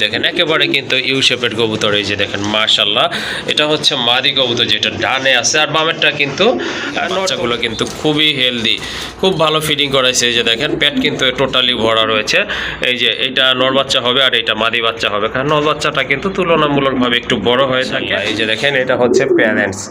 দেখেন একেবারে কিন্তু ইউ শেপের কবুতর, এই যে দেখেন মাশাআল্লাহ, এটা হচ্ছে মাদি কবুতর যেটা ডানে আছে, আর বামেরটা কিন্তু বাচ্চাগুলো কিন্তু খুবই হেলদি, খুব ভালো ফিডিং করাইছে। এই যে দেখেন পেট কিন্তু টোটালি ভরা রয়েছে। এই যে এটা নর বাচ্চা হবে আর এটা মাদি বাচ্চা হবে, কারণ নর বাচ্চাটা কিন্তু তুলনামূলকভাবে একটু বড় হয়ে থাকে। এই যে দেখেন এটা হচ্ছে প্যারেন্টস,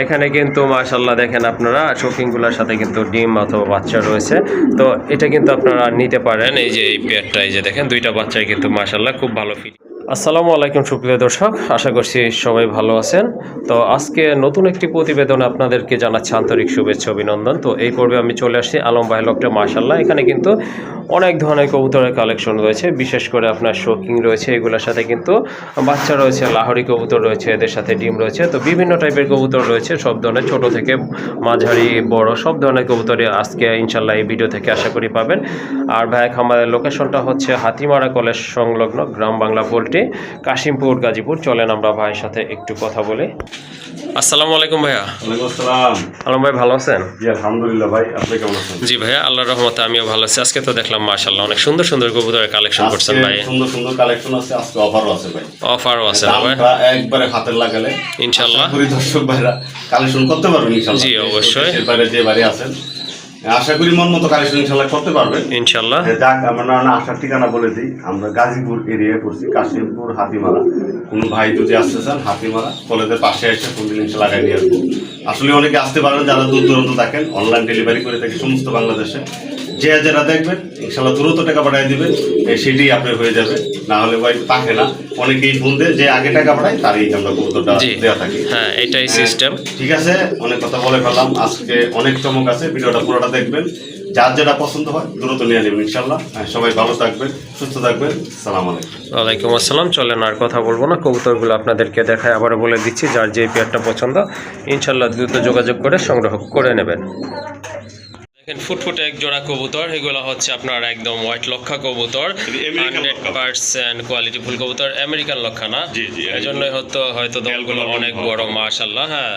এখানে কিন্তু মাশাআল্লাহ দেখেন আপনারা শৌখিনগুলোর সাথে কিন্তু ডিম অথবা বাচ্চা রয়েছে, তো এটা কিন্তু আপনারা নিতে পারেন। এই যে এই পেয়ারটা, এই যে দেখেন দুইটা বাচ্চাই কিন্তু মাশাআল্লাহ খুব ভালো ফিড। আসসালামু আলাইকুম সুপ্রিয় দর্শক, আশা করছি সবাই ভালো আছেন। তো আজকে নতুন একটি প্রতিবেদনে আপনাদেরকে জানাচ্ছি আন্তরিক শুভেচ্ছা অভিনন্দন। তো এই পর্বে আমি চলে আসছি আলম ভাই লকটে। মাশাআল্লাহ এখানে কিন্তু অনেক ধরনের কবুতরের কালেকশন রয়েছে, বিশেষ করে আপনার শৌখিন রয়েছে, এগুলোর সাথে কিন্তু বাচ্চা রয়েছে, লাহোরি কবুতর রয়েছে, এদের সাথে ডিম রয়েছে। তো বিভিন্ন টাইপের কবুতর রয়েছে, সব ধরনের, ছোট থেকে মাঝারি বড় সব ধরনের কবুতরই আজকে ইনশাল্লাহ এই ভিডিও থেকে আশা করি পাবেন। আর ভাই খামারের লোকেশনটা হচ্ছে হাতিমারা কলেজ সংলগ্ন গ্রাম বাংলা পোল্ট্রি, কাশিমপুর, গাজীপুর। চলেন আমরা ভাইয়ের সাথে একটু কথা বলি। আসসালামু আলাইকুম ভাইয়া। ওয়ালাইকুম আসসালাম। আলম ভাই ভালো আছেন? জি আলহামদুলিল্লাহ ভাই, আপনি কেমন আছেন? জি ভাইয়া আল্লাহর রহমতে আমিও ভালো আছি। আজকে তো দেখলাম মাশাআল্লাহ অনেক সুন্দর সুন্দর কবুতরের কালেকশন করছেন ভাই। সুন্দর সুন্দর কালেকশন আছে, আজকে অফারও আছে ভাই। অফারও আছে ভাই, একবারে হাতের লাগালে ইনশাআল্লাহ করি দর্শক ভাইরা কালেকশন করতে পারবেন ইনশাআল্লাহ। জি অবশ্যই, এর বাইরে যে বাড়ি আছেন আশা করি মন মতো কালেকশন ইনশাআল্লাহ করতে পারবেন ইনশাআল্লাহ। যাক, আমরা না আসার ঠিকানা বলে দিই, আমরা গাজীপুর এরিয়ায় পড়ছি, কাশিমপুর হাতিমারা। কোনো ভাই যদি আসতে চান হাতিমারা কলেজের পাশে এসে কোন দিন ইনশাআল্লাহ লাগাই দিয়ে আসবো। আসলে অনেকে আসতে পারেন যারা দূর দূরান্ত থাকেন, অনলাইন ডেলিভারি করে থাকি সমস্ত বাংলাদেশে। যে যারা দেখবেন ইনশাআল্লাহ দ্রুত টাকা পাঠিয়ে দিবেন, সেটি আপনার হয়ে যাবে। না হলে ভাই থাকে না, অনেকেই ফোন দেয় যে আগে টাকা পাঠায় তারই আমরা কবুতরটা দেওয়া থাকি। হ্যাঁ এটাই সিস্টেম। ঠিক আছে, অনেক কথা বলে ফেললাম, আজকে অনেক চমক আছে, ভিডিওটা পুরোটা দেখবেন, যার যেটা পছন্দ হয় দ্রুত নিয়ে নেবেন ইনশাআল্লাহ। সবাই ভালো থাকবেন, সুস্থ থাকবেন। সালাম আলাইকুম। ওয়ালাইকুম আসসালাম। চলেন আর কথা বলবো না, কবুতরগুলো আপনাদেরকে দেখায় আবার বলে দিচ্ছি, যার যে পেয়ারটা পছন্দ ইনশাআল্লাহ দ্রুত যোগাযোগ করে সংগ্রহ করে নেবেন। দেখেন ফুটফুটে এক জোড়া কবুতর, এগুলো হচ্ছে আপনার একদম হোয়াইট লক্ষা কবুতর, 100% কোয়ালিটি ফুল কবুতর, আমেরিকান লক্ষা না? এই জন্যই হয়তো দলগুলো অনেক বড় মাশাআল্লাহ। হ্যাঁ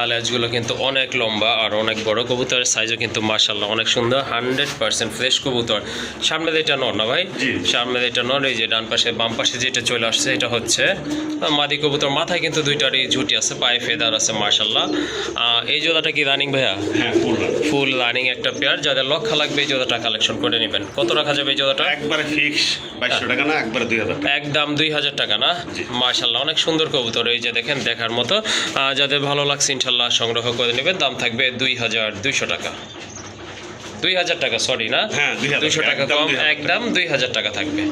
আলেজগুলো কিন্তু অনেক লম্বা আর অনেক বড়, কবুতরের সাইজও কিন্তু মাশাআল্লাহ অনেক সুন্দর, 100% ফ্রেশ কবুতর। সামনে যেটা নর না ভাই? সামনে যেটা নর, এই যে ডান পাশে বাম পাশে যেটা চলে আসছে এটা হচ্ছে মাদি কবুতর। মাথায় কিন্তু দুইটারই ঝুটি আছে, পায়ে ফেদার আছে মাশাআল্লাহ। এই জোড়াটা কি রানিং ভাইয়া? হ্যাঁ ফুল রানিং একটা পেয়ার। যাদের লক্ষা লাগবে এই জোড়াটা কালেকশন করে নেবেন। কত রাখা যাবে এই জোড়াটা? একবারে ফিক্স 2200 টাকা না, একবারে 2000 টাকা। একদম 2000 টাকা না? মাশাআল্লাহ অনেক সুন্দর কবুতর, এই যে দেখেন দেখার মতো। যাদের ভালো লাগছে ইনশাআল্লাহ সংগ্রহ করে নেবেন। দাম থাকবে 2200 টাকা। 2000 টাকা, সরি না, 200 টাকা কম, একদম 2000 টাকা থাকবে।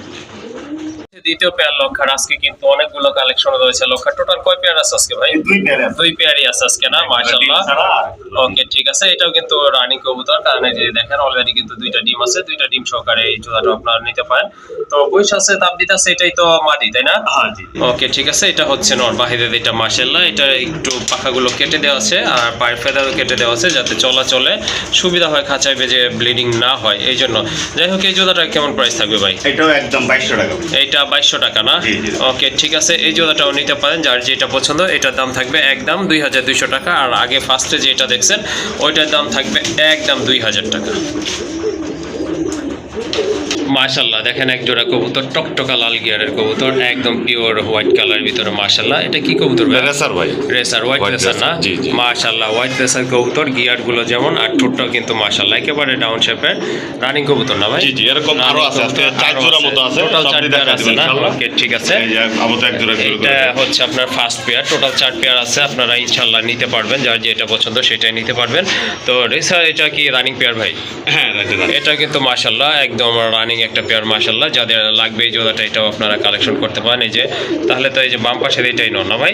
দ্বিতীয় পেয়ার লক্ষার আজকে কিন্তু অনেকগুলো কালেকশন রয়েছে। লক্ষার টোটাল কয় পেয়ার আছে আজকে ভাই? দুই পেয়ারই আছে আজকে না? মাশাআল্লাহ। ওকে ঠিক আছে, এটাও কিন্তু রানী কবুতর, কারণ এই যে দেখেন অলরেডি কিন্তু দুইটা ডিম আছে, দুইটা ডিম সহকারে এই জোড়াটা আপনারা নিতে পারেন। তো বয়স আছে, তাপ দিতে আছে, এটাই তো মাদি তাই না? ওকে ঠিক আছে, এটা হচ্ছে নর, বাহিরের এটা মাশাআল্লাহ। এটা একটু পাখাগুলো কেটে দেওয়া আছে আর পায়ের ফেদারও কেটে দেওয়া আছে, যাতে চলাচলে সুবিধা হয়, খাঁচায় বেজে ব্লিডিং না হয় এই জন্য। যাই হোক এই জোড়াটা কেমন প্রাইস থাকবে ভাই? এটাও একদম 2200 টাকা। এইটা 2200 টাকা না? ওকে ঠিক আছে, এই জোড়াটাও নিতে পারেন, যার যেটা পছন্দ। এটার দাম থাকবে একদম 2200 টাকা। আর আগে ফার্স্টে যেটা দেখছেন ওইটার দাম থাকবে একদম 2000 টাকা। মাশাআল্লাহ দেখেন এক জোড়া কবুতর, টকটকা লাল গিয়ারের কবুতর, একদম পিওর হোয়াইট কালারের ভিতরে মাশাআল্লাহ। এটা কি কবুতর ভাই? রেসার ভাই। রেসার, হোয়াইট রেসার না? মাশাআল্লাহ হোয়াইট রেসার কবুতর, গিয়ারগুলো যেমন আর ঠোঁটটাও কিন্তু মাশাআল্লাহ একেবারে ডাউন শেপের, রানিং কবুতর না ভাই? জি জি, এরকম আরো আছে, আজকে 4 জোড়া মতো আছে, টোটাল সব 4 পেয়ার আছে না? ওকে ঠিক আছে, এই যে আপাতত এক জোড়া এটা হচ্ছে আপনার ফার্স্ট পেয়ার। টোটাল 4 পেয়ার আছে, আপনারা ইনশাআল্লাহ নিতে পারবেন, যার যেটা পছন্দ সেটাই নিতে পারবেন। তো রেসার এটা কি রানিং পেয়ার ভাই? হ্যাঁ এটা কিন্তু মাশাআল্লাহ একদম রানিং একটা পেয়ার মাশাআল্লাহ। যাদের লাগবে এই জোড়াটা এটাও আপনারা কালেকশন করতে পারেন। এই যে তাহলে তো এই যে বাম পাশের এটাই নর না ভাই?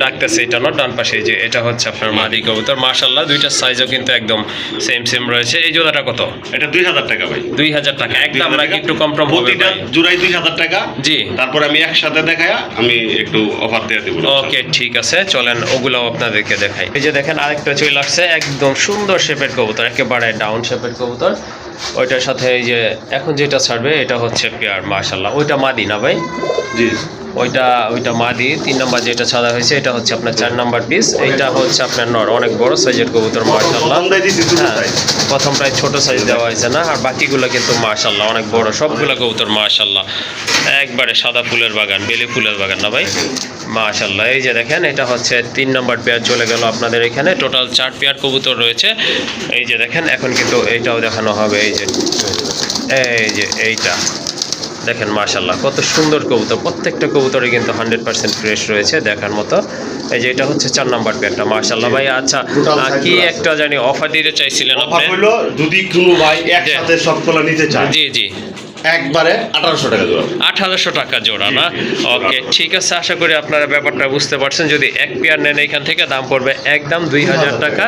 ডাকতেছে এটা নর, ডান পাশে এই যে এটা হচ্ছে আপনার মাদি কবুতর মাশাআল্লাহ। দুইটার সাইজও কিন্তু একদম সেম রয়েছে। এই জোড়াটা কত? এটা 2000 টাকা ভাই। 2000 টাকা, একদম নাকি একটু কম হবে ভাই? জোড়াই 2000 টাকা। জি, তারপর আমি একসাথে দেখায়া আমি একটু অফার দিয়ে দেব। ওকে ঠিক আছে, চলেন ওগুলাও আপনাদেরকে দেখাই। এই যে দেখেন আরেকটা চলে আসছে, একদম সুন্দর শেপের কবুতর, একেবারে ডাউন শেপের কবুতর। ওইটার সাথে এই যে এখন যেটা ছাড়বে এটা হচ্ছে পেয়ার মাশাআল্লাহ। ওইটা মাদি না ভাই? জি ওইটা মাদি, 3 নম্বর যেটা ছাড়া হয়েছে এটা হচ্ছে আপনার 4 নম্বর পিস, এইটা হচ্ছে আপনার নর, অনেক বড় সাইজের কবুতর মাশাআল্লাহ। হ্যাঁ, প্রথমটাই ছোট সাইজ দেওয়া হয়েছে না, আর বাকিগুলো কিন্তু মাশাআল্লাহ অনেক বড় সবগুলো কবুতর মাশাআল্লাহ, একবারে সাদা ফুলের বাগান, বেলি ফুলের বাগান না ভাই, মাশাআল্লাহ। এই যে দেখেন এটা হচ্ছে 3 নম্বর পেয়ার চলে গেল আপনাদের এখানে, টোটাল 4 পেয়ার কবুতর রয়েছে। এই যে দেখেন এখন কিন্তু এইটাও দেখানো হবে, এই যে এইটা দেখেন মাশাআল্লাহ কত সুন্দর কবুতর, প্রত্যেকটা কবুতরে কিন্তু 100% ফ্রেশ রয়েছে দেখার মতো। এই যে এটা হচ্ছে 4 নাম্বার পেয়ারটা মাশাআল্লাহ ভাই। আচ্ছা, কি একটা জানি অফার দিতে চাইছিলেন আপনি? অফার হলো যদি কোনো ভাই একসাথে সবগুলো নিতে চায়, জি জি, একবারে 1800 টাকা জোড়া। 1800 টাকা জোড়া না? ওকে ঠিক আছে, আশা করি আপনারা ব্যাপারটা বুঝতে পারছেন। যদি এক পেয়ার নেন এখান থেকে দাম পড়বে একদম 2000 টাকা,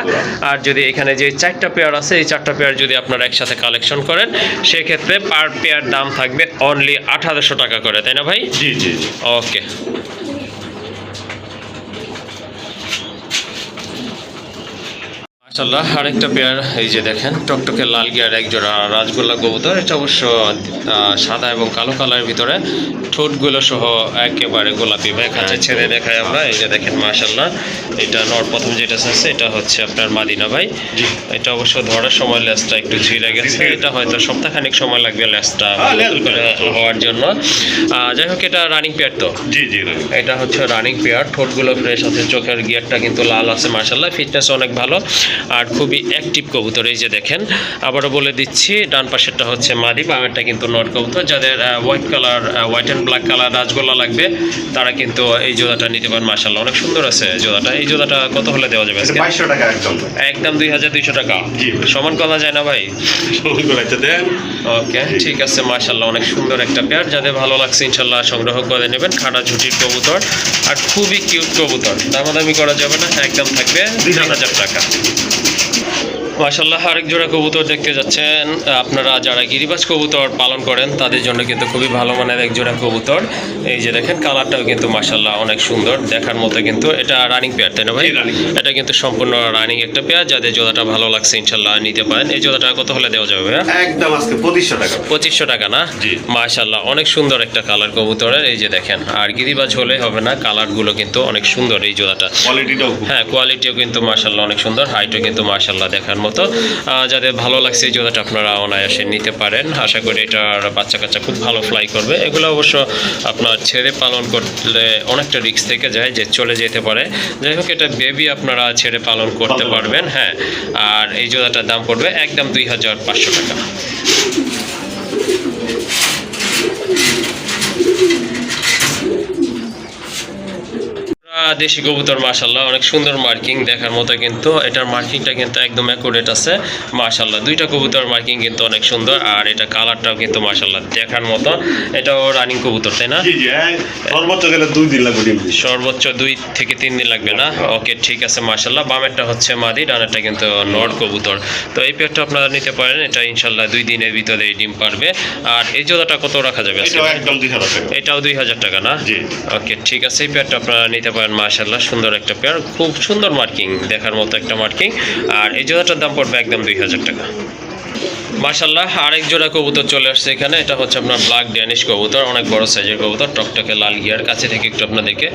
আর যদি এখানে যে 4টা পেয়ার আছে এই 4টা পেয়ার যদি আপনারা একসাথে কালেকশন করেন সেক্ষেত্রে পার পেয়ার দাম থাকবে অনলি 1800 টাকা করে, তাই না ভাই? জি জি জি। ওকে, মাশাআল্লাহ আরেকটা পেয়ার, এই যে দেখেন টকটকে লাল গিয়ার এক জোড়া রাজগোল্লা কবুতর। এটা অবশ্য সাদা এবং কালো কালারের ভিতরে, ঠোঁটগুলো সহ একেবারে গোলাপি ভাই, কাছে ছেড়ে দেখায় আমরা। এই যে দেখেন মাশাআল্লাহ, এটা নর প্রথম যেটা আছে এটা হচ্ছে আপনার মাদিনা ভাই। এটা অবশ্য ধরার সময় লেজটা একটু ছিঁড়ে গেছে, এটা হয়তো সপ্তাহখানিক সময় লাগবে লেজটা করে হওয়ার জন্য। যাই হোক এটা রানিং পেয়ার তো? জি জি। এটা হচ্ছে রানিং পেয়ার, ঠোঁটগুলো ফ্রেশ আছে, চোখের গিয়ারটা কিন্তু লাল আছে মাশাআল্লাহ, ফিটনেস অনেক ভালো আর খুবই অ্যাক্টিভ কবুতর। এই যে দেখেন আবারও বলে দিচ্ছি, ডান পাশেরটা হচ্ছে মাদি, বামেরটা কিন্তু নর কবুতর। যাদের white colour, white and black colour রাজগোল্লা লাগবে তারা কিন্তু এই জোড়াটা নিতে পারেন মাশাআল্লাহ, অনেক সুন্দর আছে জোড়াটা। এই জোড়াটা কত হলে দেওয়া যাবে? 2200 টাকা একদম। একদম 2200 টাকা। জি। সমান করা যায় না ভাই? সমান করাইতে দেন। ওকে ঠিক আছে মাশাআল্লাহ, অনেক সুন্দর একটা পেয়ার, যাদের ভালো লাগছে ইনশাআল্লাহ সংগ্রহ করে নেবেন। খাড়া ঝুটির কবুতর আর খুবই কিউট কবুতর, দামাদামি করা যাবে না, একদম থাকবে 2000 টাকা। মাশাআল্লাহ আরেক জোড়া কবুতর দেখতে যাচ্ছেন আপনারা যারা গিরিবাজ কবুতর পালন করেন তাদের জন্য কিন্তু খুবই ভালো মানের এক জোড়া কবুতর। এই যে দেখেন কালারটাও কিন্তু মাশাআল্লাহ অনেক সুন্দর দেখার মতো, কিন্তু এটা রানিং পেয়ার তাই না ভাই? এটা কিন্তু সম্পূর্ণ রানিং একটা পেয়ার, যাদের জোড়াটা ভালো লাগছে ইনশাআল্লাহ নিতে পারেন। এই জোড়াটা কত হলে দেওয়া যাবে? একদম আজকে 2500 টাকা। 2500 টাকা না? জি। মাশাআল্লাহ অনেক সুন্দর একটা কালার কবুতরের, এই যে দেখেন, আর গিরিবাজ হলে হবে না, কালারগুলো কিন্তু অনেক সুন্দর এই জোড়াটা, কোয়ালিটিটাও হ্যাঁ কোয়ালিটিও কিন্তু মাশাআল্লাহ অনেক সুন্দর, হাইটও কিন্তু মাশাআল্লাহ দেখার মতো। যাদের ভালো লাগছে এই জোড়াটা আপনারা অনায়াসে নিতে পারেন। আশা করি এটার বাচ্চা কাচ্চা খুব ভালো ফ্লাই করবে। এগুলো অবশ্য আপনার ছেড়ে পালন করলে অনেকটা রিস্ক থেকে যায় যে চলে যেতে পারে। যাই হোক এটা বেবি আপনারা ছেড়ে পালন করতে পারবেন। হ্যাঁ, আর এই জোড়াটার দাম পড়বে একদম 2500 টাকা। দেশি কবুতর মাশাআল্লাহ অনেক সুন্দর মার্কিং দেখার মতো, কিন্তু এটার মার্কিংটা কিন্তু একদম অ্যাকুরেট আছে মাশাআল্লাহ। দুইটা কবুতর মার্কিং কিন্তু অনেক সুন্দর, আর এটা কালারটাও কিন্তু মাশাআল্লাহ দেখার মতো। এটাও রানিং কবুতর তাই না? জি জি। সর্বোচ্চ গেলে 2 দিন লাগবে ডিম। সর্বোচ্চ 2 থেকে 3 দিন লাগবে না? ওকে ঠিক আছে মাশাআল্লাহ। বামেরটা হচ্ছে মাদি, ডানেরটা কিন্তু নর কবুতর। তো এই পেয়ারটা আপনারা নিতে পারেন, এটা ইনশাআল্লাহ 2 দিনের ভিতরে ডিম পারবে। আর এই জোড়াটা কত রাখা যাবে? এটাও একদম 2000 টাকা। এটাও 2000 টাকা না? জি। ওকে ঠিক আছে, এই পেয়ারটা আপনারা নিতে পারেন মাশাআল্লাহ, সুন্দর একটা পেয়ার, খুব সুন্দর মার্কিং দেখার মতো একটা মার্কিং। আর এই জোড়াটার দাম পড়বে একদম 2000 টাকা। মাশাআল্লাহ আরেক জোড়া কবুতর চলে আসছে এখানে, এটা হচ্ছে আপনার ব্ল্যাক ড্যানিশ কবুতর, অনেক বড় সাইজের কবুতর, টকটকে লাল গিয়ার। কাছে থেকে একটু আপনাদেরকে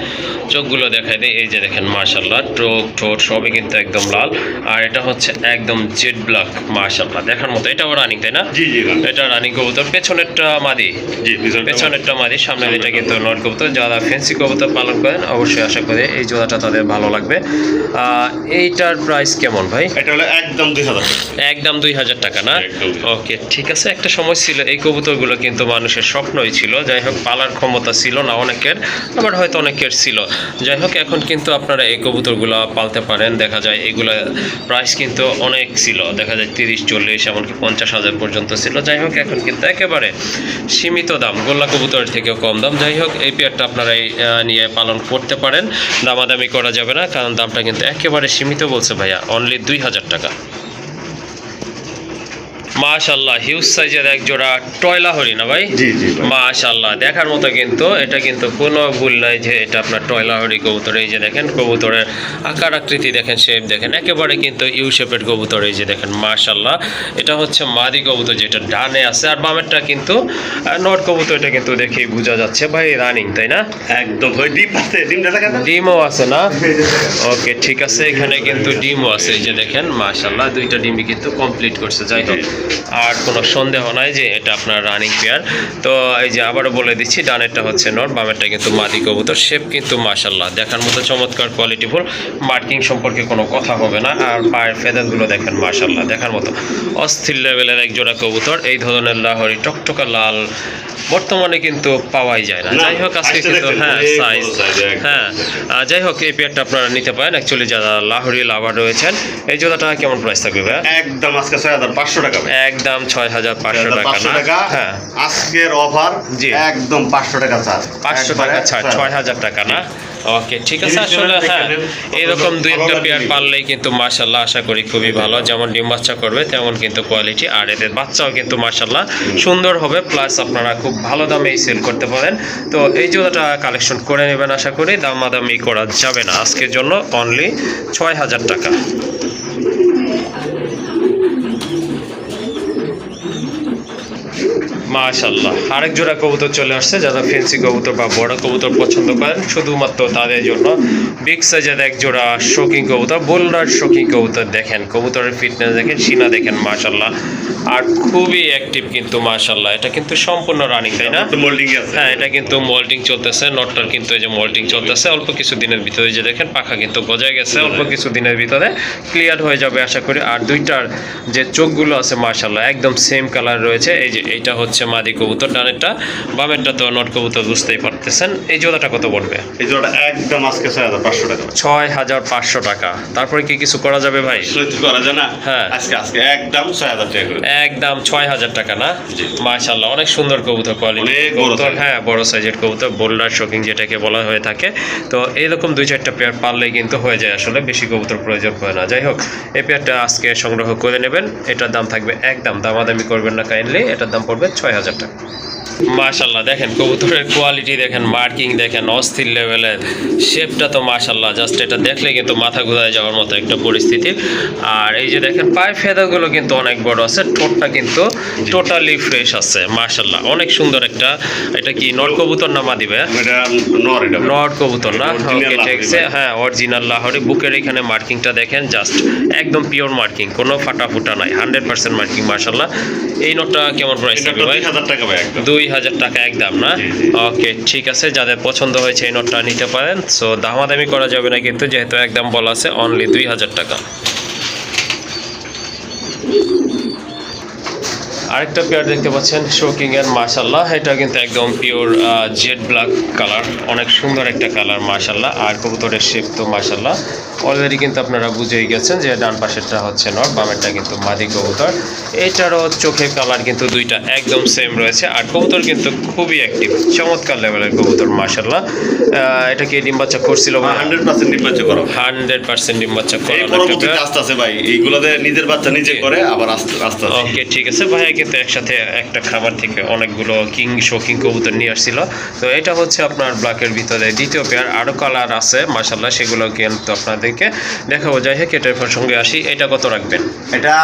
চোখগুলো দেখাই দেয়, এই যে দেখেন মাশাআল্লাহ চোখ ঠোঁট সবই কিন্তু একদম লাল, আর এটা হচ্ছে একদম জেড ব্ল্যাক মাশাআল্লাহ দেখার মতো। এটাও রানিং তাই না? জি জি। এটা রানিং কবুতর, পেছনেরটা মাদি। জি, পেছনেরটা মাদি, সামনের এটা কিন্তু নর কবুতর। যারা ফ্যান্সি কবুতর পালন করেন অবশ্যই আশা করি এই জোড়াটা তাদের ভালো লাগবে। এইটার প্রাইস কেমন ভাই? এটা হলো একদম 2000 টাকা। একদম 2000 টাকা না? একদম। ওকে ঠিক আছে, একটা সময় ছিল এই কবুতরগুলো কিন্তু মানুষের স্বপ্নই ছিল। যাই হোক পালার ক্ষমতা ছিল না অনেকের, আবার হয়তো অনেকের ছিল। যাই হোক এখন কিন্তু আপনারা এই কবুতরগুলো পালতে পারেন। দেখা যায় এগুলো প্রাইস কিন্তু অনেক ছিল, দেখা যায় 30-40 এমনকি 50,000 পর্যন্ত ছিল। যাই হোক এখন কিন্তু একেবারে সীমিত দাম, গোল্লা কবুতরের থেকেও কম দাম। যাই হোক এই পেয়ারটা আপনারা নিয়ে পালন করতে পারেন, দামাদামি করা যাবে না, কারণ দামটা কিন্তু একেবারে সীমিত বলছে ভাইয়া, অনলি 2000 টাকা। মাশাআল্লাহ হিউজ সাইজের এক জোড়া টয়লা হরিণ না ভাই? জি জি ভাই। মাশাআল্লাহ দেখার মতো, কিন্তু এটা কিন্তু কোনো ভুল নাই যে এটা আপনার টয়লা হরি কবুতর। এই যে দেখেন কবুতরের আকার আকৃতি দেখেন, শেপ দেখেন, একেবারে কিন্তু ইউ শেপের কবুতর। এই যে দেখেন মাশাআল্লাহ, এটা হচ্ছে মাদি কবুতর যেটা ডানে আছে, আর বামেরটা কিন্তু নট কবুতর। এটা কিন্তু দেখেই বোঝা যাচ্ছে ভাই রানিং, তাই না? একদম ভাই, ডিম আছে, ডিমটা দেখা যায়? ডিমও আছে না? ওকে ঠিক আছে, এখানে কিন্তু ডিমও আছে। এই যে দেখেন মাশাআল্লাহ, দুইটা ডিমই কিন্তু কমপ্লিট করছে। যাই হোক, আর কোনো সন্দেহ নাই যে এটা আপনার রানিং পেয়ার। তো এই যে আবারও বলে দিচ্ছি, ডানেরটা হচ্ছে নর, বামেরটা কিন্তু মাদি কবুতর। শেপ কিন্তু মাশাআল্লাহ দেখার মতো চমৎকার, কোয়ালিটিফুল। মার্কিং সম্পর্কে কোনো কথা হবে না। আর পায়ের ফেদারগুলো দেখেন মাশাআল্লাহ দেখার মতো অস্থির লেভেলের এক জোড়া কবুতর। এই ধরনের লাহোরি টকটকা লাল বর্তমানে কিন্তু পাওয়াই যায় না। যাই হোক আজকে কিন্তু সাইজ যাই হোক, এই পেয়ারটা আপনারা নিতে পারেন। অ্যাকচুয়ালি যারা লাহোরি লাভার রয়েছেন, এই জোড়াটা কেমন প্রাইস থাকবে ভাই? একদম আজকে 6500 টাকা ভাই। একদম 6500 টাকা না? হ্যাঁ, আজকের অফার জি। একদম 500 টাকা ছাড়। 500 টাকা ছাড়, 6000 টাকা না? ওকে ঠিক আছে। আসলে হ্যাঁ, এরকম দুই একটা পেয়ার পারলেই কিন্তু মাশাআল্লাহ আশা করি খুবই ভালো। যেমন ডিম বাচ্চা করবে তেমন কিন্তু কোয়ালিটি, আর এদের বাচ্চাও কিন্তু মাশাআল্লাহ সুন্দর হবে। প্লাস আপনারা খুব ভালো দামে সেল করতে পারেন। তো এই জোড়াটা কালেকশন করে নেবেন, আশা করি দামাদামি করা যাবে না। আজকের জন্য অনলি 6000 টাকা। মাশাআল্লাহ আরেক জোড়া কবুতর চলে আসছে। যারা ফেন্সি কবুতর বা বড় কবুতর পছন্দ করেন, শুধুমাত্র তাদের জন্য বিগ সাইজের এক জোড়া শৌখিন কবুতর, বোল্ডার শৌখিন কবুতর। দেখেন কবুতরের ফিটনেস দেখেন, সিনা দেখেন মাশাআল্লাহ, আর খুবই অ্যাক্টিভ কিন্তু মাশাআল্লাহ। এটা কিন্তু সম্পূর্ণ রানিং, তাই না? মোল্ডিং আছে। হ্যাঁ, এটা কিন্তু মোল্টিং চলতেছে। নটটার কিন্তু এই যে মোল্টিং চলতেছে। অল্প কিছু দিনের ভিতরে যে দেখেন পাখা কিন্তু গজায় গেছে, অল্প কিছু দিনের ভিতরে ক্লিয়ার হয়ে যাবে আশা করি। আর দুইটার যে চোখগুলো আছে মাশাআল্লাহ একদম সেম কালার রয়েছে। এই যে এইটা হচ্ছে মাদি কবুতর ডানেরটা, বামেরটা তো নট কবুতর, বুঝতেই পারতেছেন। এই জোড়াটা কত পড়বে? এই জোড়াটা একদম আজকে 6500 টাকা। 6500 টাকা। তারপরে কি কিছু করা যাবে ভাই? সহ্য করা যায় না? হ্যাঁ। আজকে একদম 6000 টাকা করে। একদম 6000 টাকা না? জি। মাশাআল্লাহ অনেক সুন্দর কবুতর, কোয়ালিটি অনেক বড় কবুতর। size। হ্যাঁ, বড় সাইজের কবুতর, বোল্ডার শৌখিন যেটাকে বলা হয়ে থাকে। তো এইরকম দুই চারটা পেয়ার পারলেই কিন্তু হয়ে যায়, আসলে বেশি কবুতর প্রয়োজন হয় না। যাই হোক, এই পেয়ারটা আজকে সংগ্রহ করে নেবেন। এটার দাম থাকবে একদম, দামাদামি করবেন না কাইন্ডলি। এটার দাম পড়বে 6000 টাকা। মাশাআল্লাহ দেখেন কবুতরের কোয়ালিটি দেখেন, মার্কিং দেখেন, অস্থির লেভেলের। শেপটা তো মাশাআল্লাহ জাস্ট এটা দেখলে কিন্তু মাথা ঘুরায় যাওয়ার মতো একটা পরিস্থিতি। আর এই যে দেখেন পায়ের ফেদারগুলো কিন্তু অনেক বড় আছে, ঠোঁটটা কিন্তু টোটালি ফ্রেশ আছে মাশাআল্লাহ। অনেক সুন্দর একটা, এটা কি নট কবুতর না মাদি ভাই? এটা নর, এটা নট কবুতর না? Original ওকে ঠিক আছে। লাহোরি। হ্যাঁ, অরিজিনাল লাহোরি। বুকের এখানে মার্কিংটা দেখেন, জাস্ট একদম পিওর মার্কিং, কোনো ফাটা ফুটা নাই, 100% মার্কিং মাশাআল্লাহ। এই নোটটা কেমন প্রাইস এটা থাকবে ভাই? 2000 টাকা ভাই একদম। 2000 টাকা একদম না? জি, জি। ওকে ঠিক আছে, যাদের পছন্দ হয়েছে এই নোটটা নিতে পারেন। সো দামাদামি করা যাবে না কিন্তু, যেহেতু একদম বলা আছে অনলি 2000 টাকা। আরেকটা পেয়ার দেখতে পাচ্ছেন শৌকিং এর মাশাআল্লাহ। এটা কিন্তু একদম পিওর জেড ব্ল্যাক কালার, অনেক সুন্দর একটা কালার মাশাআল্লাহ। আর কবুতরের শেপ তো মাশাআল্লাহ অলরেডি কিন্তু আপনারা বুঝেই গেছেন যে ডান পাশেরটা হচ্ছে নর, বামেরটা কিন্তু মাদি কবুতর। এটারও চোখের কালার কিন্তু দুইটা একদম সেম রয়েছে। আর কবুতর কিন্তু খুবই অ্যাক্টিভ, চমৎকার লেভেলের কবুতর মাশাআল্লাহ। এটা কি ডিম বাচ্চা করছিল ভাই? 100% ডিম বাচ্চা করো। 100% ডিম বাচ্চা করা এই একটা পরবর্তীতে পেয়ার। আস্তে আস্তে ভাই এইগুলোতে নিজের বাচ্চা নিজে করে, আবার আস্তে আস্তে ওকে ঠিক আছে, ভাইয়া কিন্তু একসাথে একটা খাবার থেকে অনেকগুলো শৌখিন কবুতর নিয়ে আসছিল। তো এটা হচ্ছে আপনার ব্ল্যাকের ভিতরে দ্বিতীয় পেয়ার। আরও কালার আছে মাশাআল্লাহ, সেগুলো কিন্তু আপনাদেরকে দেখাবো। যাই হোক, এটার সঙ্গে আসি, এটা কত রাখবেন? এটা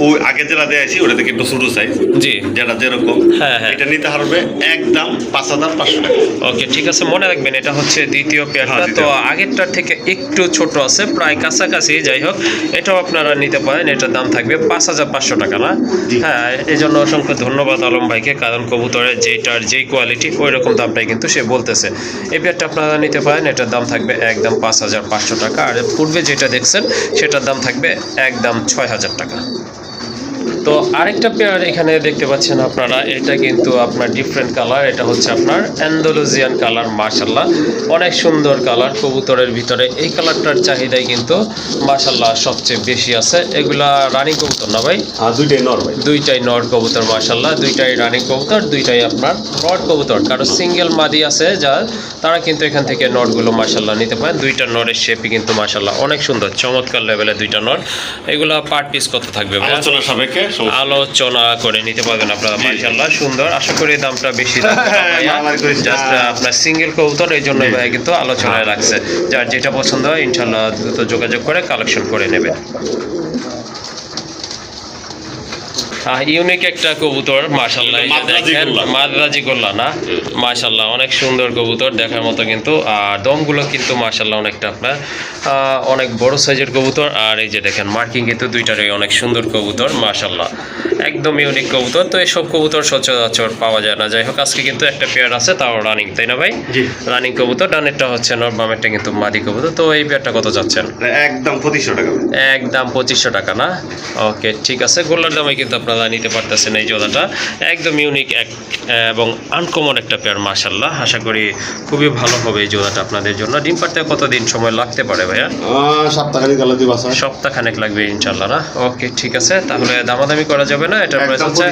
ওই আগে যেটা দিয়েছি ওটা থেকে একটু ছোট সাইজ, জি যেটা যেরকম হ্যাঁ, হ্যাঁ। এটা নিতে হবে একদম 5500 টাকা। ওকে ঠিক আছে, মনে রাখবেন এটা হচ্ছে দ্বিতীয় পেয়ারটা। হ্যাঁ, তো দ্বিতীয়। আগেরটার থেকে একটু ছোট আছে, প্রায় কাছাকাছি। যাই হোক, এটাও আপনারা নিতে পারেন। এটার দাম থাকবে 5500 টাকা না? জি। হ্যাঁ, এই জন্য অসংখ্য ধন্যবাদ আলম ভাইকে, কারণ কবুতরের যেটার যেই কোয়ালিটি ওই রকম দামটাই কিন্তু সে বলতেছে। এই পেয়ারটা আপনারা নিতে পারেন। এটার দাম থাকবে একদম 5500 টাকা। আর পূর্বে যেটা দেখছেন সেটার দাম থাকবে একদম 6000 টাকা। তো আরেকটা পেয়ার এখানে দেখতে পাচ্ছেন আপনারা, এটা কিন্তু আপনার ডিফারেন্ট কালার, এটা হচ্ছে আপনার অ্যান্ডালুজিয়ান কালার। মাশাল্লাহ অনেক সুন্দর কালার কবুতরের ভিতরে, এই কালারটার চাহিদাই কিন্তু মাশাল্লাহ সবচেয়ে বেশি আছে। এগুলা রানিং কবুতর না ভাই? দুইটাই নর ভাই, দুইটাই নর কবুতর মাশাল্লাহ, দুইটাই রানিং কবুতর, দুইটাই আপনার নর কবুতর। কারো সিঙ্গেল মাদি আছে যা, তারা কিন্তু এখান থেকে নরগুলো মাশাল্লাহ নিতে পারেন। দুইটা নরের শেপই কিন্তু মাশাল্লাহ অনেক সুন্দর, চমৎকার লেভেলের দুইটা নর। এগুলা পার পিস কত থাকবে ভাই? আলোচনা সাপেক্ষে আলোচনা করে নিতে পারবেন আপনারা মাশাল্লাহ। সুন্দর, আশা করি দামটা বেশি জাস্ট আপনার সিঙ্গেল কবুতর, এই জন্য ভাই কিন্তু আলোচনায় রাখছে। যার যেটা পছন্দ হয় ইনশাল্লাহ দ্রুত যোগাযোগ করে কালেকশন করে নেবে। ইউনিক একটা কবুতর মাশাল্লাহ, এই যে দেখেন মাদ্রাজি গোল্লা না, মাশাল্লাহ অনেক সুন্দর কবুতর দেখার মতো কিন্তু। আর দমগুলো কিন্তু মাশাল্লাহ অনেকটা আপনার অনেক বড় সাইজের কবুতর। আর এই যে দেখেন মার্কিং কিন্তু দুইটারই অনেক সুন্দর কবুতর মাশাল্লাহ, একদম ইউনিক কবুতর। তো এইসব কবুতর সচরাচর পাওয়া যায় না। যাই হোক আজকে কিন্তু একটা পেয়ার আছে, তাও রানিং, তাই না ভাই? রানিং কবুতর, ডানেরটা হচ্ছে নর, বামেরটা কিন্তু মাদি কবুতর। তো এই পেয়ারটা কত যাচ্ছেন? একদম 2500 টাকা, একদম 2500 টাকা না? ওকে ঠিক আছে, গোল্লার দামে কিন্তু আপনারা নিতে পারতেছেন এই জোড়াটা। একদম ইউনিক এবং আনকমন একটা পেয়ার মাশাল্লাহ। আশা করি খুবই ভালো হবে এই জোড়াটা আপনাদের জন্য। ডিম পাড়তে কতদিন সময় লাগতে পারে ভাইয়া? সপ্তাহখানেক গেলে দিবা স্যার। সপ্তাহখানেক লাগবে ইনশাল্লাহ না? ওকে ঠিক আছে, তাহলে দামাদামি করা যাবে না? এটার প্রাইস হচ্ছে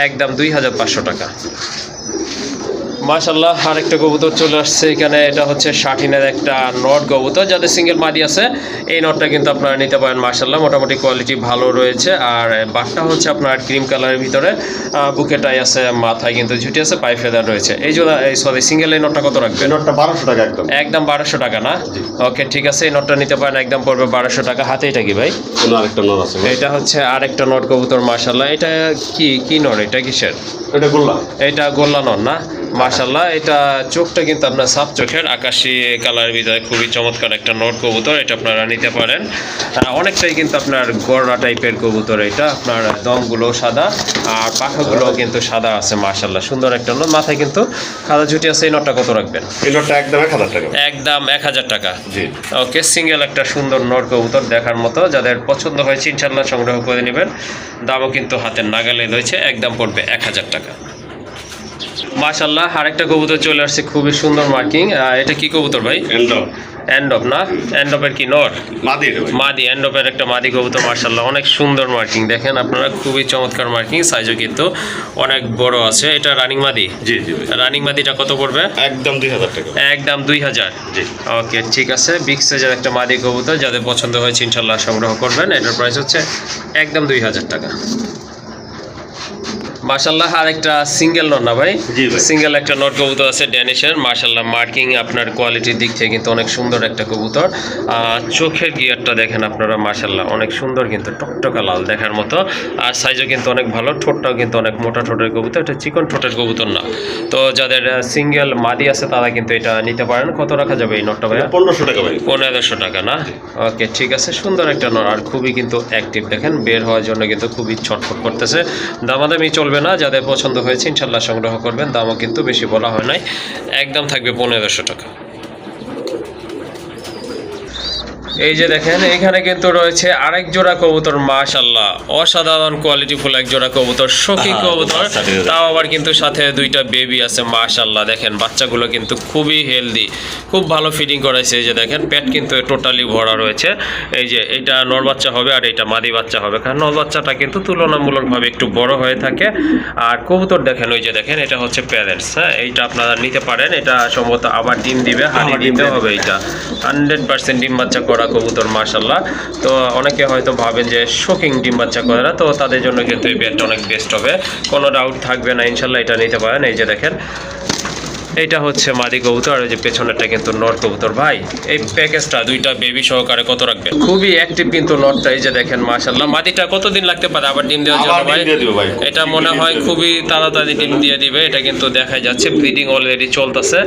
একদম 2500 টাকা। মাশাল্লাহ আরেকটা কবুতর চলে আসছে এখানে, এটা হচ্ছে শাটিনের একটা নট কবুতর। যাদের সিঙ্গেল মাদি আছে এই নটটা কিন্তু আপনারা নিতে পারেন মাশাল্লাহ, মোটামুটি কোয়ালিটি ভালো রয়েছে। আর বাঘটা হচ্ছে আপনার ক্রিম কালারের ভিতরে, বুকেটাই আছে, মাথায় কিন্তু ঝুটি আছে, পায়ে ফেদার রয়েছে। এই জোড়া সরি সিঙ্গেল এই নটটা কত রাখবে? নটটা 1200 টাকা, একদম একদম 1200 টাকা না? ওকে ঠিক আছে, এই নটটা নিতে পারেন, একদম পড়বে 1200 টাকা। হাতে এটা কি ভাই? আরেকটা নর আছে, এটা হচ্ছে আরেকটা নট কবুতর মাশাল্লাহ। এটা কি নর? এটা কিসের? এটা গোল্লা। এটা গোল্লা নর না? মাশাল্লাহ এটা চোখটা কিন্তু আপনার সাপ চোখের, আকাশি কালারের ভিতরে, খুবই চমৎকার একটা নট কবুতর। এটা আপনারা নিতে পারেন। অনেকটাই কিন্তু আপনার গড়া টাইপের কবুতর। এটা আপনার দমগুলো সাদা আর পাখাগুলো কিন্তু সাদা আছে মাশাল্লাহ, সুন্দর একটা নট। মাথায় কিন্তু সাদা ঝুটি আছে। এই নটটা কত রাখবেন? এই নটটা একদম 1000 টাকা, একদম 1000 টাকা। জি ওকে, সিঙ্গেল একটা সুন্দর নট কবুতর দেখার মতো। যাদের পছন্দ হয়েছে ইনশাল্লাহ সংগ্রহ করে নেবেন। দামও কিন্তু হাতের নাগালে রয়েছে, একদম পড়বে 1000 টাকা। মাশাল্লাহ আরেকটা কবুতর চলে আসছে, খুবই সুন্দর মার্কিং। এটা কি কবুতর ভাই? এন্ডপ না? এন্ডপের কি নর? মাদি। এন্ডপের একটা মাদি কবুতর মাশাল্লাহ, অনেক সুন্দর মার্কিং দেখেন আপনারা, খুবই চমৎকার মার্কিং। সাইজও কিন্তু অনেক বড় আছে। এটা রানিং মাদি? জি জি। রানিং মাদিটা কত পড়বে? একদম 2000 টাকা। একদম 2000। জি ওকে ঠিক আছে, বিগ সাইজের একটা মাদি কবুতর। যাদের পছন্দ হয়েছে ইনশাল্লাহ সংগ্রহ করবেন। এটার প্রাইস হচ্ছে একদম 2000 টাকা। মাশাল্লাহ আরেকটা সিঙ্গেল নর না ভাই? জি ভাই। সিঙ্গেল একটা নর কবুতর আছে ড্যানিশের মাশাল্লাহ, মার্কিং আপনার কোয়ালিটির দিক থেকে কিন্তু অনেক সুন্দর একটা কবুতর। চোখের গিয়ারটা দেখেন আপনারা মাশাল্লাহ, অনেক সুন্দর কিন্তু, টকটকা লাল দেখার মতো। আর সাইজও কিন্তু অনেক ভালো, ঠোঁটটাও কিন্তু অনেক মোটা ঠোঁটের কবুতর। এটা চিকন ঠোঁটের কবুতর না। তো যাদের সিঙ্গেল মাদি আছে তারা কিন্তু এটা নিতে পারেন। কত রাখা যাবে এই নরটা ভাইয়া? 1500 টাকা ভাই। 1500 টাকা না? ওকে ঠিক আছে, সুন্দর একটা নর আর খুবই কিন্তু অ্যাক্টিভ দেখেন, বের হওয়ার জন্য কিন্তু খুবই ছটফট করতেছে। দামাদামি চলবে না, যাদের পছন্দ হয়েছে ইনশাল্লাহ সংগ্রহ করবেন। দামও কিন্তু বেশি বলা হয় নাই, একদম থাকবে 1500 টাকা। এই যে দেখেন এখানে কিন্তু রয়েছে আরেক জোড়া কবুতর মাশাল্লাহ, অসাধারণ কোয়ালিটি ফুল এক জোড়া কবুতর, শৌকি কবুতর। তাও আবার কিন্তু সাথে দুইটা বেবি আছে মাশাল্লাহ। দেখেন বাচ্চাগুলো কিন্তু খুবই হেলদি, খুব ভালো ফিডিং করাইছে। এই যে দেখেন পেট কিন্তু টোটালি ভরা রয়েছে। এই যে এটা নর বাচ্চা হবে আর এটা মাদি বাচ্চা হবে, কারণ নর বাচ্চাটা কিন্তু তুলনামূলকভাবে একটু বড় হয়ে থাকে। আর কবুতর দেখেন, ওই যে দেখেন এটা হচ্ছে প্যারেন্টস। হ্যাঁ, এইটা আপনারা নিতে পারেন। এটা সম্ভবত আবার ডিম দিবে, হানি দিতে হবে। এটা 100% ডিম বাচ্চা করা কবুতর মাশাল্লাহ। তো অনেকে হয়তো ভাবেন যে শোকিং ডিম বাচ্চা করে না, তো তাদের জন্য কিন্তু এই পেয়ারটা অনেক বেস্ট হবে, কোনো ডাউট থাকবে না ইনশাল্লাহ। এটা নিতে পারেন। এই যে দেখেন এইটা হচ্ছে মাদি কবুতর, ওই যে পেছনেরটা কিন্তু নর কবুতর। ভাই এই প্যাকেজটা দুইটা বেবি সহকারে কত রাখবেন? খুবই অ্যাক্টিভ কিন্তু নরটা। এই যে দেখেন মাশাল্লাহ। মাদিটা কতদিন লাগতে পারে আবার ডিম দেওয়ার জন্য ভাই? এটা মনে হয় খুবই তাড়াতাড়ি ডিম দিয়ে দিবে। এটা কিন্তু দেখা যাচ্ছে ব্রিডিং অলরেডি চলতেছে।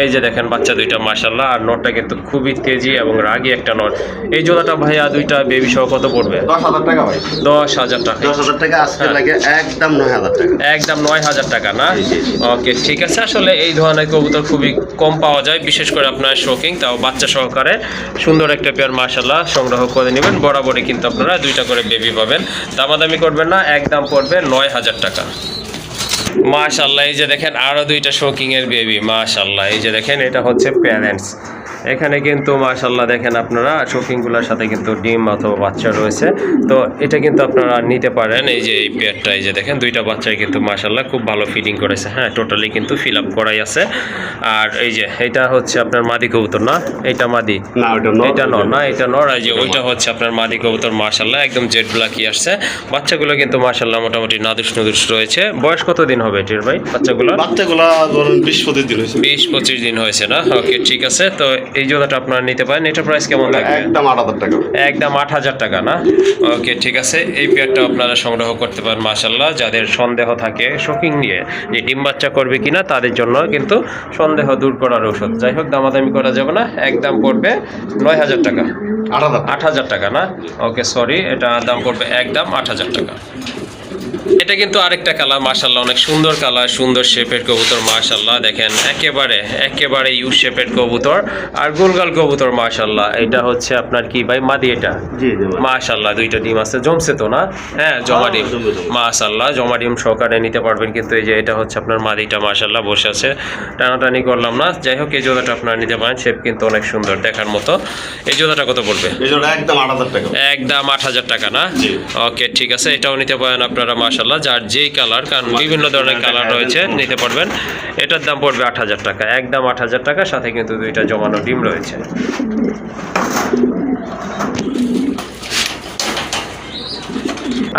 এই যে দেখেন বাচ্চা দুইটা মাশাল্লাহ। আর নরটা কিন্তু খুবই তেজি এবং রাগী একটা নর। এই জোড়াটা ভাইয়া দুইটা বেবি সহ কত পড়বে? 10000 টাকা ভাই। 10000 টাকা। 10000 টাকা আজকে লাগে একদম 9000 টাকা। একদম 9000 টাকা না? ওকে ঠিক আছে, আসলে এই ধরনের ধরনের কবুতর খুবই কম পাওয়া যায়, বিশেষ করে আপনার শৌকিং, তাও বাচ্চা সহকারে সুন্দর একটা পেয়ার মাশাআল্লাহ সংগ্রহ করে নেবেন। বরাবরই কিন্তু আপনারা 2টা করে বেবি পাবেন, দামাদামি করবেন না, একদম পড়বে 9000 টাকা। মাশাআল্লাহ, এই যে দেখেন আরো 2টা শৌকিং এর বেবি মাশাআল্লাহ। এই যে দেখেন এটা হচ্ছে প্যারেন্টস, এখানে কিন্তু মাশাআল্লাহ দেখেন আপনারা শৌকিংগুলোর সাথে কিন্তু ডিম অথবা বাচ্চা রয়েছে, তো এটা কিন্তু আপনারা নিতে পারেন। এই যে এই পেয়ারটা, এই যে দেখেন 2টা বাচ্চাই কিন্তু মাশাআল্লাহ খুব ভালো ফিডিং করেছে, হ্যাঁ টোটালি কিন্তু ফিল আপ করাই আছে। আর এই যে এটা হচ্ছে আপনার মাদি কবুতর না, এটা মাদি না ওটা এটা নর না, এটা নর। এই যে ওইটা হচ্ছে আপনার মাদি কবুতর মাশাআল্লাহ একদম জেড ব্ল্যাকই আসছে। বাচ্চাগুলো কিন্তু মাশাআল্লাহ মোটামুটি নাদুস নুদুস রয়েছে। বয়স কতদিন হবে এটির ভাই বাচ্চাগুলো? বাচ্চাগুলা ধরুন 20-25 দিন হয়েছে। 20-25 দিন হয়েছে না? ওকে ঠিক আছে। তো এই জোড়াটা আপনারা নিতে পারেন। এটা প্রাইস কেমন থাকবে? একদম 8000 টাকা। একদম 8000 টাকা না? ওকে ঠিক আছে, এই পেয়ারটা আপনারা সংগ্রহ করতে পারেন মাশাআল্লাহ। যাদের সন্দেহ থাকে শৌকিং নিয়ে যে ডিম বাচ্চা করবে কিনা, তাদের জন্য কিন্তু সন্দেহ দূর করার ঔষধ। যাই হোক, দামাদামি করা যাবে না, একদম পড়বে 9000 টাকা। 8000 টাকা না? ওকে সরি, এটা দাম পড়বে একদম 8000 টাকা। এটা কিন্তু আরেকটা কালার মাশাআল্লাহ, অনেক সুন্দর কালার, সুন্দর শেপের কবুতর মাশাআল্লাহ। দেখেন একেবারে ইউ শেপের কবুতর আর গোলগাল কবুতর মাশাআল্লাহ। এটা হচ্ছে আপনার কি ভাই মাদি? এটা জি জি মাশাআল্লাহ 2টা ডিম আছে, জমছে তো না? হ্যাঁ জমা ডিম মাশাআল্লাহ, জমা ডিম সহকারে নিতে পারবেন কিন্তু। এই যে এটা হচ্ছে আপনার মাদিটা মাশাআল্লাহ বসে আছে, টানাটানি করলাম না। যাই হোক, এই জোড়াটা আপনারা নিতে পারেন, শেপ কিন্তু অনেক সুন্দর দেখার মতো। এই জোড়াটা কত পড়বে? এই জন্য একদম 8000 টাকা। একদম 8000 টাকা না? জি। ওকে ঠিক আছে, এটাও নিতে পারেন আপনারা মাশাআল্লাহ, যার যেই কালার, কারণ বিভিন্ন ধরনের কালার রয়েছে, নিতে পারবেন। এটার দাম পড়বে 8000 টাকা, একদম 8000 টাকা, সাথে কিন্তু 2টা জমানো ডিম রয়েছে।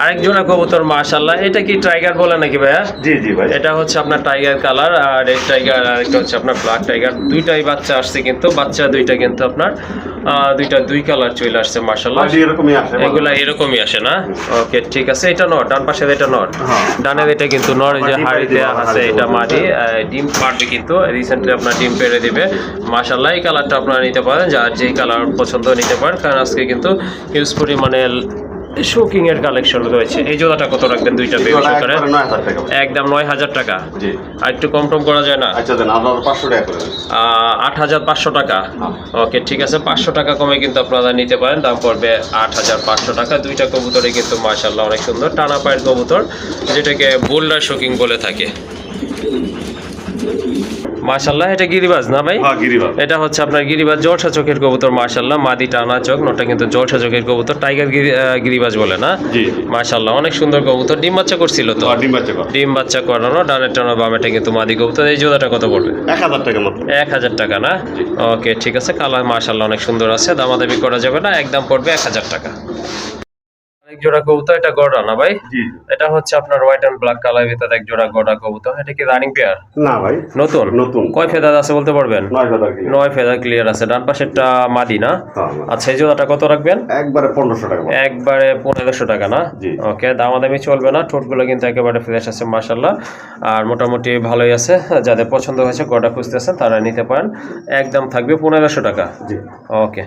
আরেক জোড়া কবুতর মাশাআল্লাহ, এটা কি টাইগার বলে নাকি ভাইয়া? জি জি ভাই। এটা হচ্ছে আপনার টাইগার কালার, আর এই টাইগার, আর একটা হচ্ছে আপনার ব্ল্যাক টাইগার। 2টাই বাচ্চা আসছে কিন্তু, বাচ্চা 2টা কিন্তু আপনার 2টা 2 কালার চলে আসছে মাশাআল্লাহ। এরকমই আসে, এগুলা এরকমই আসে না? ওকে ঠিক আছে, এটা নর, ডান পাশে এটা নর, ডানের এটা কিন্তু নর। এই যে হাড়িতে আছে এটা মাদি, ডিম পারবে কিন্তু, রিসেন্টলি আপনার ডিম পেড়ে দিবে মাশাআল্লাহ। এই কালারটা আপনারা নিতে পারেন, যার যেই কালার পছন্দ নিতে পারেন, কারণ আজকে কিন্তু হিউজ পরিমাণে শৌকিং এর কালেকশন রয়েছে। এই জোড়াটা কত রাখবেন 2টা বেবি সহকারে? একদম 9000 টাকা। জি। আর একটু কম টম করা যায় না? আচ্ছা দেন, আপনার 500 টাকা করে। 8500 টাকা। ওকে ঠিক আছে, 500 টাকা কমে কিন্তু আপনারা নিতে পারেন, দাম পড়বে 8500 টাকা। 2টা কবুতরে কিন্তু মাশাআল্লাহ অনেক সুন্দর টানা পায়ের কবুতর, যেটাকে বোল্ডার শৌকিং বলে থাকে মাশাআল্লাহ। এটা গিরিবাজ না ভাই? হ্যাঁ গিরিবাজ। এটা হচ্ছে আপনার গিরিবাজ, জলসা চোখের কবুতর মাশাআল্লাহ। মাদি টানা চোখ, নটা কিন্তু জলসা চোখের কবুতর, টাইগার গিরিবাজ বলে না? জি মাশাআল্লাহ অনেক সুন্দর কবুতর। ডিম বাচ্চা করছিল তো? ডিম বাচ্চা করানো, ডানের টানা বামেটা কিন্তু মাদি কবুতর। এই জোড়াটা কত পড়বে? 1000 টাকা মাত্র। 1000 টাকা না? ওকে ঠিক আছে, কালার মাশাআল্লাহ অনেক সুন্দর আছে, দামাদামি করা যাবে না, একদম পড়বে 1000 টাকা। এক জোড়া কবুতর, এটা গড়া না ভাই? জি। এটা হচ্ছে আপনার হোয়াইট এন্ড ব্ল্যাক কালারের ভিতরে এক জোড়া গড়া কবুতর। এটা কি রানিং পেয়ার? না ভাই, নতুন। নতুন। কয় ফেদার আছে বলতে পারবেন? 9 ফেদার ক্লিয়ার। 9 ফেদার ক্লিয়ার আছে। ডান পাশেরটা মাদি না? হ্যাঁ। আচ্ছা, এই জোড়াটা কত রাখবেন? একবারে 1500 টাকা। একবারে 1500 টাকা না? জি। ওকে, দামাদামি চলবে না, ঠোঁটগুলো কিন্তু একেবারে ফ্রেশ আছে মাশাআল্লাহ, আর মোটামুটি ভালোই আছে। যাদের পছন্দ হয়েছে গড়া খুঁজতেছেন তারা নিতে পারেন, একদম থাকবে 1500 টাকা। জি। ওকে।